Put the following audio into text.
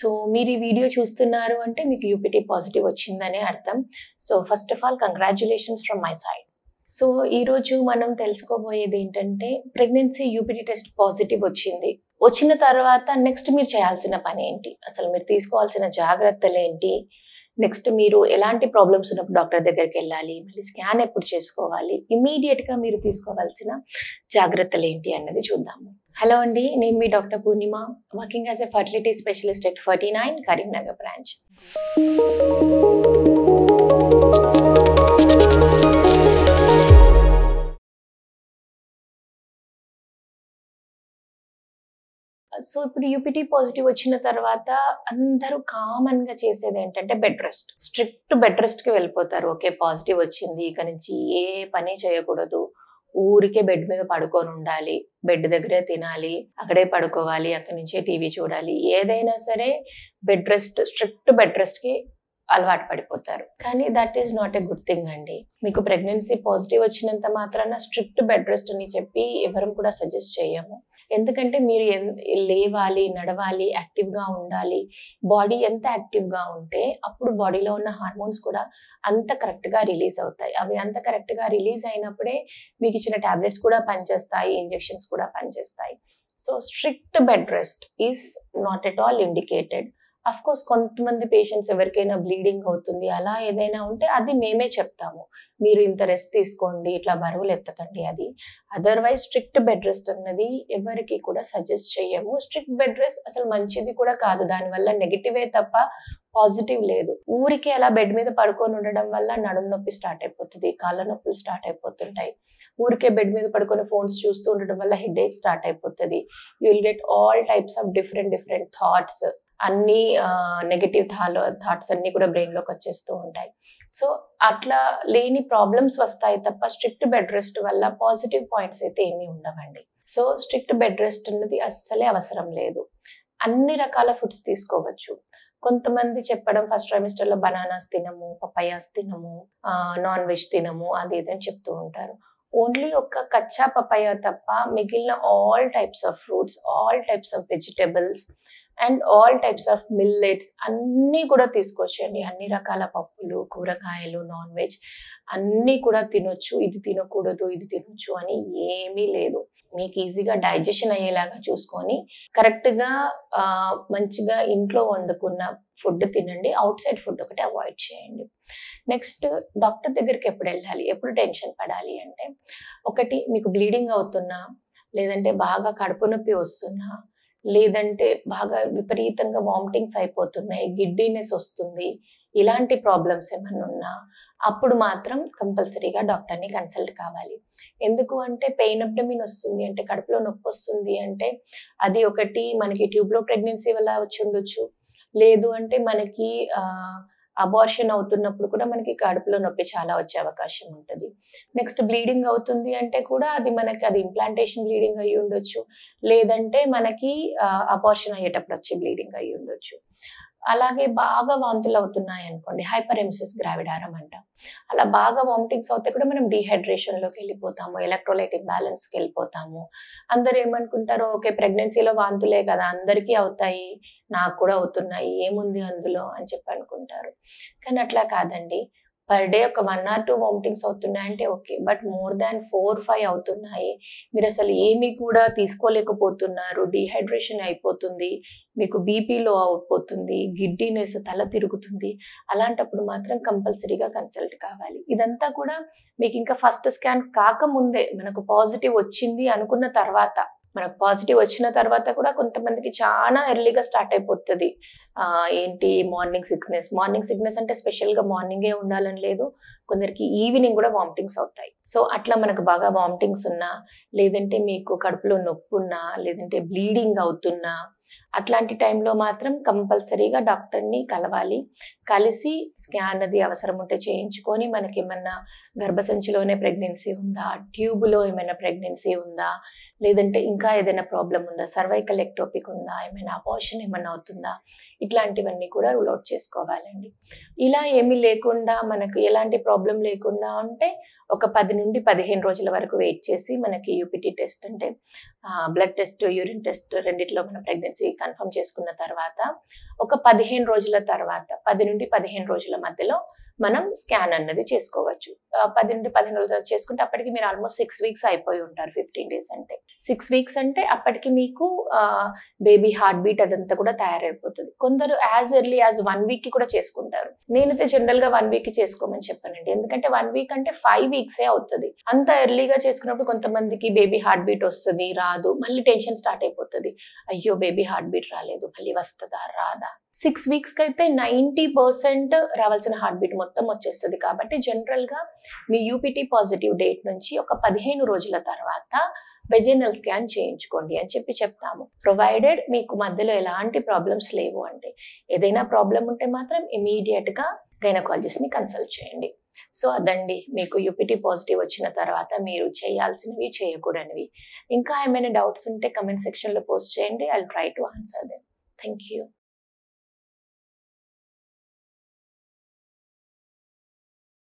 So మీరు ఈ video చూస్తున్నారు అంటే మీకు యూపీటీ పాజిటివ్ వచ్చిందనే అర్థం. So first of all congratulations from my side. So ఈరోజు మనం తెలుసుకోబోయేది ఏంటంటే ప్రెగ్నెన్సీ యూపీటీ టెస్ట్ పాజిటివ్ వచ్చింది. వచ్చిన తర్వాత నెక్స్ట్ మీరు చేయాల్సిన పని ఏంటి, అసలు మీరు తీసుకోవాల్సిన జాగ్రత్తలు ఏంటి, నెక్స్ట్ మీరు ఎలాంటి ప్రాబ్లమ్స్ ఉన్నప్పుడు డాక్టర్ దగ్గరికి వెళ్ళాలి, మళ్ళీ స్కాన్ ఎప్పుడు చేసుకోవాలి, ఇమీడియట్గా మీరు తీసుకోవాల్సిన జాగ్రత్తలు ఏంటి అన్నది చూద్దాము. హలో అండి, నేను మీ doctor Purnima, working as a fertility specialist at 49 Karimnagar branch. So ఇప్పుడు యూపీటీ పాజిటివ్ వచ్చిన తర్వాత అందరూ కామన్ గా చేసేది ఏంటంటే bed rest, strict bed rest కి వెళ్ళిపోతారు. ఓకే పాజిటివ్ వచ్చింది, ఇక నుంచి ఏ పని చేయకూడదు, ఊరికే బెడ్ మీద పడుకొని ఉండాలి, బెడ్ దగ్గరే తినాలి, అక్కడే పడుకోవాలి, అక్కడి నుంచే టీవీ చూడాలి, ఏదైనా సరే bed rest, strict bed rest కి అలవాటు పడిపోతారు. కానీ that is not a good thing అండి. మీకు ప్రెగ్నెన్సీ పాజిటివ్ వచ్చినంత మాత్రాన స్ట్రిక్ట్ బెడ్ రెస్ట్ అని చెప్పి ఎవరు కూడా సజెస్ట్ చేయము. ఎందుకంటే మీరు లేవాలి, నడవాలి, యాక్టివ్గా ఉండాలి. బాడీ ఎంత యాక్టివ్గా ఉంటే అప్పుడు బాడీలో ఉన్న హార్మోన్స్ కూడా అంత కరెక్ట్గా రిలీజ్ అవుతాయి. అవి అంత కరెక్ట్గా రిలీజ్ అయినప్పుడే మీకు ఇచ్చిన టాబ్లెట్స్ కూడా పనిచేస్తాయి, ఇంజెక్షన్స్ కూడా పనిచేస్తాయి. So strict bed rest is not at all indicated. Of course కొంతమంది పేషెంట్స్ ఎవరికైనా బ్లీడింగ్ అవుతుంది, అలా ఏదైనా ఉంటే అది మేమే చెప్తాము, మీరు ఇంత రెస్ట్ తీసుకోండి, ఇట్లా బరువులు ఎత్తకండి అది. అదర్వైజ్ స్ట్రిక్ట్ బెడ్ రెస్ట్ అన్నది ఎవరికి కూడా సజెస్ట్ చేయము. స్ట్రిక్ట్ బెడ్ రెస్ట్ అసలు మంచిది కూడా కాదు, దానివల్ల నెగిటివే తప్ప పాజిటివ్ లేదు. ఊరికి అలా బెడ్ మీద పడుకొని ఉండడం వల్ల నడుము నొప్పి స్టార్ట్ అయిపోతుంది, కాళ్ళ నొప్పులు స్టార్ట్ అయిపోతుంటాయి. ఊరికే బెడ్ మీద పడుకొని ఫోన్స్ చూస్తూ ఉండడం వల్ల హెడేక్ స్టార్ట్ అయిపోతుంది. You will get all types of different thoughts, అన్ని నెగటివ్ థాట్స్ అన్ని కూడా బ్రెయిన్ లోకి వచ్చేస్తూ ఉంటాయి. సో అట్లా లేని ప్రాబ్లమ్స్ వస్తాయి తప్ప స్ట్రిక్ట్ బెడ్ రెస్ట్ వల్ల పాజిటివ్ పాయింట్స్ అయితే ఏమీ ఉండవండి. సో స్ట్రిక్ట్ బెడ్ రెస్ట్ అన్నది అస్సలే అవసరం లేదు. అన్ని రకాల ఫుడ్స్ తీసుకోవచ్చు. కొంతమంది చెప్పడం ఫస్ట్ ట్రైమిస్టర్ లో బనానాస్ తినము, పపాయాస్ తినము, నాన్ వెజ్ తినము, అది ఇదని చెప్తూ ఉంటారు. ఓన్లీ ఒక కచ్చా పపాయ తప్ప మిగిలిన all types of fruits, all types of vegetables and all types of millets అన్నీ కూడా తీసుకొచ్చండి. అన్ని రకాల పప్పులు, కూరగాయలు, నాన్ వెజ్ అన్నీ కూడా తినొచ్చు. ఇది తినకూడదు, ఇది తినొచ్చు అని ఏమీ లేదు. మీకు ఈజీగా డైజెషన్ అయ్యేలాగా చూసుకొని కరెక్ట్గా మంచిగా ఇంట్లో వండుకున్న ఫుడ్ తినండి. అవుట్ సైడ్ ఫుడ్ ఒకటి అవాయిడ్ చేయండి. నెక్స్ట్ డాక్టర్ దగ్గరికి ఎప్పుడు వెళ్ళాలి, ఎప్పుడు టెన్షన్ పడాలి అంటే, ఒకటి మీకు బ్లీడింగ్ అవుతున్నా, లేదంటే బాగా కడుపు నొప్పి వస్తున్నా, లేదంటే బాగా విపరీతంగా వామిటింగ్స్ అయిపోతున్నాయి, గిడ్డీనెస్ వస్తుంది, ఇలాంటి ప్రాబ్లమ్స్ ఏమన్నా ఉన్నా అప్పుడు మాత్రం కంపల్సరీగా డాక్టర్ని కన్సల్ట్ కావాలి. ఎందుకు అంటే పెయిన్ అబ్డమిన్ వస్తుంది అంటే, కడుపులో నొప్పి వస్తుంది అంటే అది ఒకటి మనకి ట్యూబ్లో ప్రెగ్నెన్సీ వల్ల వచ్చి ఉండొచ్చు, లేదు అంటే మనకి అబార్షన్ అవుతున్నప్పుడు కూడా మనకి కడుపులో నొప్పి చాలా వచ్చే అవకాశం ఉంటుంది. నెక్స్ట్ బ్లీడింగ్ అవుతుంది అంటే కూడా అది మనకి అది ఇంప్లాంటేషన్ బ్లీడింగ్ అయ్యి ఉండొచ్చు, లేదంటే మనకి అబార్షన్ అయ్యేటప్పుడు వచ్చే బ్లీడింగ్ అయ్యి ఉండొచ్చు. అలాగే బాగా వాంతులు అవుతున్నాయి అనుకోండి, హైపరెమిసిస్ గ్రావిడారం అంట, అలా బాగా వామిటింగ్స్ అవుతే కూడా మనం డీహైడ్రేషన్లోకి వెళ్ళిపోతాము, ఎలక్ట్రోలైట్ ఇంబ్యాలెన్స్కి వెళ్ళిపోతాము. అందరు ఏమనుకుంటారు, ఓకే ప్రెగ్నెన్సీలో వాంతులే కదా అందరికీ అవుతాయి, నాకు కూడా అవుతున్నాయి, ఏముంది అందులో అని చెప్పి అనుకుంటారు. కానీ అట్లా కాదండి. పర్ డే ఒక 1 or 2 వామిటింగ్స్ అవుతున్నాయంటే ఓకే, బట్ మోర్ దాన్ 4-5 అవుతున్నాయి, మీరు అసలు ఏమీ కూడా తీసుకోలేకపోతున్నారు, డీహైడ్రేషన్ అయిపోతుంది, మీకు బీపీ లో అయిపోతుంది, గిడ్డీనెస్, తల తిరుగుతుంది, అలాంటప్పుడు మాత్రం కంపల్సరీగా కన్సల్ట్ కావాలి. ఇదంతా కూడా మీకు ఇంకా ఫస్ట్ స్కాన్ కాకముందే, మనకు పాజిటివ్ వచ్చింది అనుకున్న తర్వాత, మనకు పాజిటివ్ వచ్చిన తర్వాత కూడా కొంతమందికి చాలా ఎర్లీగా స్టార్ట్ అయిపోతుంది. ఏంటి మార్నింగ్ సిక్నెస్ అంటే స్పెషల్గా మార్నింగే ఉండాలని లేదు, కొందరికి ఈవినింగ్ కూడా వామిటింగ్స్ అవుతాయి. సో అట్లా మనకు బాగా వామిటింగ్స్ ఉన్నా, లేదంటే మీకు కడుపులో నొప్పి ఉన్నా, లేదంటే బ్లీడింగ్ అవుతున్నా, అట్లాంటి టైంలో మాత్రం కంపల్సరీగా డాక్టర్ని కలవాలి. కలిసి స్కాన్ అది అవసరం ఉంటే చేయించుకొని మనకి ఏమన్నా గర్భసంచిలోనే ప్రెగ్నెన్సీ ఉందా, ట్యూబ్లో ఏమైనా ప్రెగ్నెన్సీ ఉందా, లేదంటే ఇంకా ఏదైనా ప్రాబ్లం ఉందా, సర్వైకల్ ఎక్టోపిక్ ఉందా, ఏమైనా అబార్షన్ ఏమైనా అవుతుందా, ఇట్లాంటివన్నీ కూడా రూల్ అవుట్ చేసుకోవాలండి. ఇలా ఏమీ లేకుండా మనకు ఎలాంటి ప్రాబ్లం లేకుండా ఉంటే ఒక 10 నుండి 15 రోజుల వరకు వెయిట్ చేసి మనకి యూపీటీ టెస్ట్ అంటే బ్లడ్ టెస్ట్, యూరిన్ టెస్ట్ రెండిట్లో మన ప్రెగ్నెన్సీ కన్ఫర్మ్ చేసుకున్న తర్వాత ఒక 15 రోజుల తర్వాత 10 నుండి 15 రోజుల మధ్యలో మనం స్కాన్ అన్నది చేసుకోవచ్చు. 10 నుండి 15 రోజులు చేసుకుంటే అప్పటికి మీరు ఆల్మోస్ట్ 6 వీక్స్ అయిపోయి ఉంటారు. 15 డేస్ అంటే 6 వీక్స్ అంటే అప్పటికి మీకు బేబీ హార్ట్ బీట్ అదంతా కూడా తయారైపోతుంది. కొందరు యాజ్ ఎర్లీ యాజ్ 1 వీక్ కి కూడా చేసుకుంటారు. నేనైతే జనరల్ గా 1 వీక్ కి చేసుకోమని చెప్పానండి. ఎందుకంటే 1 వీక్ అంటే 5 వీక్సే అవుతుంది. అంత ఎర్లీగా చేసుకున్నప్పుడు కొంతమందికి బేబీ హార్ట్ బీట్ వస్తుంది, రాదు, మళ్ళీ టెన్షన్ స్టార్ట్ అయిపోతుంది. అయ్యో బేబీ హార్ట్ బీట్ రాలేదు, మళ్ళీ వస్తుందా రాదా. 6 వీక్స్ కి అయితే 90% రావాల్సిన హార్ట్ బీట్ మొత్తం వచ్చేస్తుంది. కాబట్టి జనరల్ గా మీ యూపీటీ పాజిటివ్ డేట్ నుంచి ఒక 15 రోజుల తర్వాత వెజైనల్ స్కాన్ చేయించుకోండి అని చెప్తాము. ప్రొవైడెడ్ మీకు మధ్యలో ఎలాంటి ప్రాబ్లమ్స్ లేవు అంటే. ఏదైనా ప్రాబ్లం ఉంటే మాత్రం ఇమీడియట్ గా గైనకాలజిస్ట్ ని కన్సల్ట్ చేయండి. సో అదండి, మీకు యూపీటీ పాజిటివ్ వచ్చిన తర్వాత మీరు చేయాల్సినవి, చేయకూడనివి. ఇంకా ఏమైనా డౌట్స్ ఉంటే కమెంట్ సెక్షన్ లో పోస్ట్ చేయండి. I will try to answer them. Thank you.